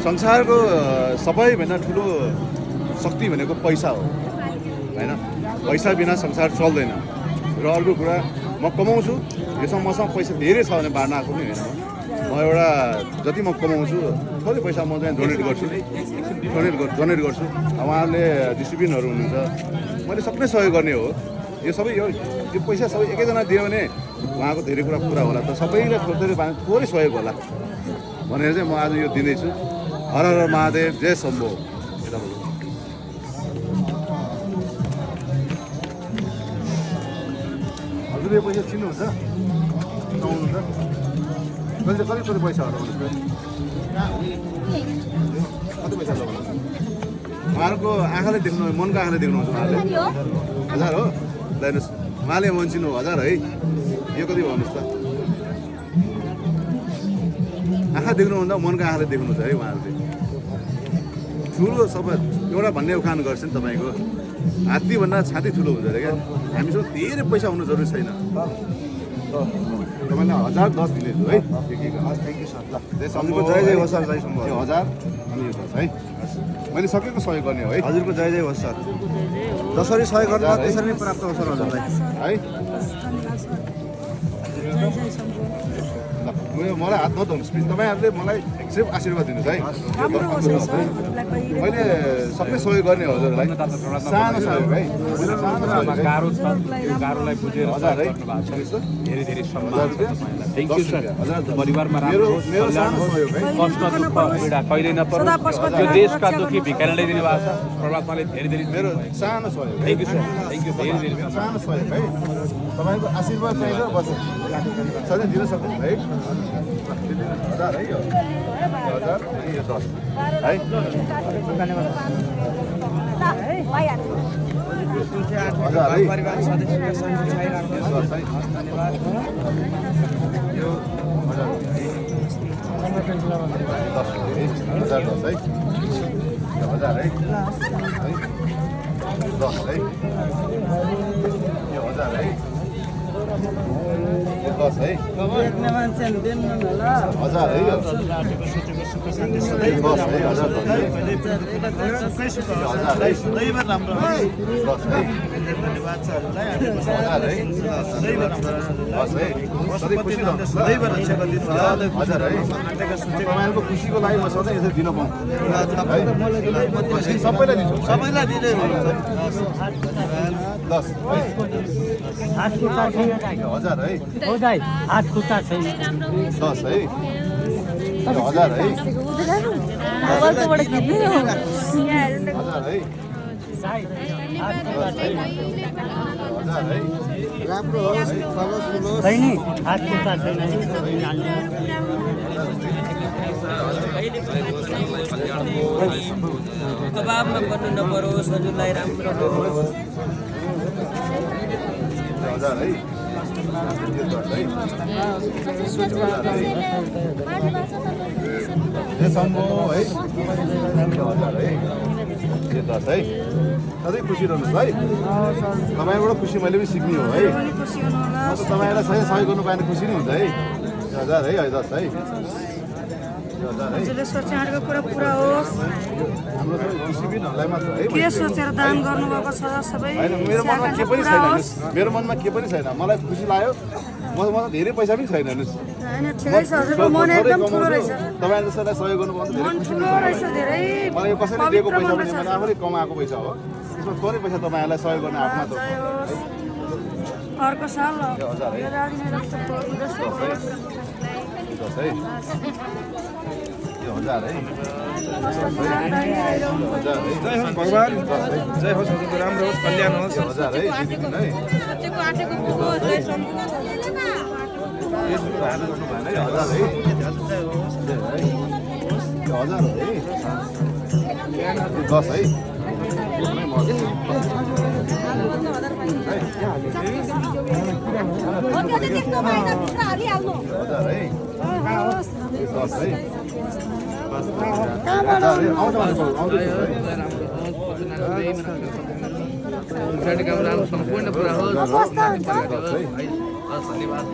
संसारको सबैभन्दा ठुलो शक्ति भनेको पैसा हो हैन। पैसा बिना संसार चल्दैन। र अर्को कुरा म कमाउँछु, यसमा मसँग पैसा धेरै छ भने बाँड्न आएको पनि होइन। म एउटा जति म कमाउँछु थोरै पैसा म चाहिँ डोनेट गर्छु। उहाँहरूले डिस्ट्रिब्युटरहरू हुनुहुन्छ, मैले सक्ने सहयोग गर्ने हो। यो सबै यो पैसा सबै एकैजना दियो भने उहाँको धेरै कुरा पुरा होला। त सबैलाई थोरै सहयोग होला भनेर चाहिँ म आज यो दिँदैछु। हर हर महादेव, जय शम्भो। हजुरले पैसा चिन्नुहुन्छ? आउनुहुन्छ? कति पैसा होला कति पैसा होला? उहाँहरूको आँखाले देख्नु, मनको आँखाले देख्नुहुन्छ उहाँले? 1000 हो? ल हेर्नुहोस्, उहाँले भन्छिनु 1000 है। यो कति भन्नुहोस् त? आँखा देख्नुभन्दा मनको आँखाले देख्नुहुन्छ है उहाँहरूले। ठुलो सबै एउटा भन्ने उखान गर्छ नि तपाईँको, हात्तीभन्दा छाती ठुलो हुन्छ अरे क्या। हामीसँग धेरै पैसा हुनु जरुरी छैन। तपाईँलाई 1010 दिनेछु है। Thank you sir. ल हजुरको जय जय होस् सर। जय शम्भो। 1000 अनि यो 10 है। मैले सकेको सहयोग गर्ने हो है। हजुरको जय जय होस् सर। जसरी सहयोग गर्नु त्यसरी नै प्राप्त होस् सर हजुरलाई है। मलाई हात नधुनुहोस् प्लिज। तपाईँहरूले मलाई सिर्फ आशीर्वाद दिनुहोस् है। मैले सक्ने सहयोग गर्ने हो हजुरलाई। सानो सहयोग है। गाह्रो छ, यो गाह्रोलाई बुझेर 1000 है। धेरै धेरै सम्मान छ तपाईँलाई। Thank you sir. परिवारमा राम्रो होस्, कल्याण होस्, कष्ट दुःख पीडा कहिल्यै नपरोस्। यो देशका दुःखी भिखारीलाई दिनु भएको छ, परमात्माले धेरै धेरै मेरो सानो सहयोग। Thank you sir. Thank you धेरै धेरै सानो सहयोग है। तपाईँको आशीर्वाद चाहिन्छ बस। सधैँ दिन सक्नुहुन्छ है। 1000 है। यो 1000 अनि यो 10 है। परिवार सदस्यका संख्या धन्यवाद। यो 1000 है। 10 है। 1000 है। 10 है। यो 1000 है। 10 है। 1000 है। यो 10 है। 1000 खुसीको लागि म सधैँ यसरी दिन पाऊँ सबैलाई दिन्छु। 10 1000 है। 10 है। 1000 है। 1000 है। राम्रो होस्, फलोस् फुलोस्। छैन हात खुट्टा छैन। दबाबमा पर्नु नपरोस्, हजुरलाई राम्रो होस्। 1000 है। यो सम्भो है। 1000 है। यो 10 है। सधैँ खुसी रहनुहोस् है। तपाईँबाट खुसी मैले पनि सिक्ने हो है। तपाईँलाई सही सहयोग गर्नु पाएन खुसी नै हुन्छ है। 1000 है। 10 है। 1000 है। सोचेको कुरा पुरा होस्। हाम्रो डिस्ट्रिब्युटरलाई मात्र है। के सोचेर दान गर्नुभएको छ सबै। मेरो मनमा के पनि छैन। मेरो मनमा के पनि छैन। मलाई खुसी लाग्यो। मसँग धेरै पैसा पनि छैन हेर्नुहोस्। हैन ठिकै छ हजुरको मन एकदम ठुलो रहेछ। तपाईहरु जसैलाई सहयोग गर्नुभयो भने धेरै खुसी ठुलो रहेछ धेरै। मलाई यो कसैले दिएको पैसा पनि मैले आफैले कमाएको पैसा हो। त्यसमा थोरै पैसा तपाईहरुलाई सहयोग गर्न आफ्नो त अर्को साल ल। 1000 है। 10 है। यो 1000 है। 1000 है। जय होस् भगवान। जय होस् हजुरको राम्रो होस्, कल्याण होस्। 1000 है। दिनु है। सोचेको आटेको पुगो जय सम्पूर्ण यसो हात गर्नु भएन है। 1000 है। 1000 है। 10 है। सम्पूर्ण पुरा होस्। धन्यवाद।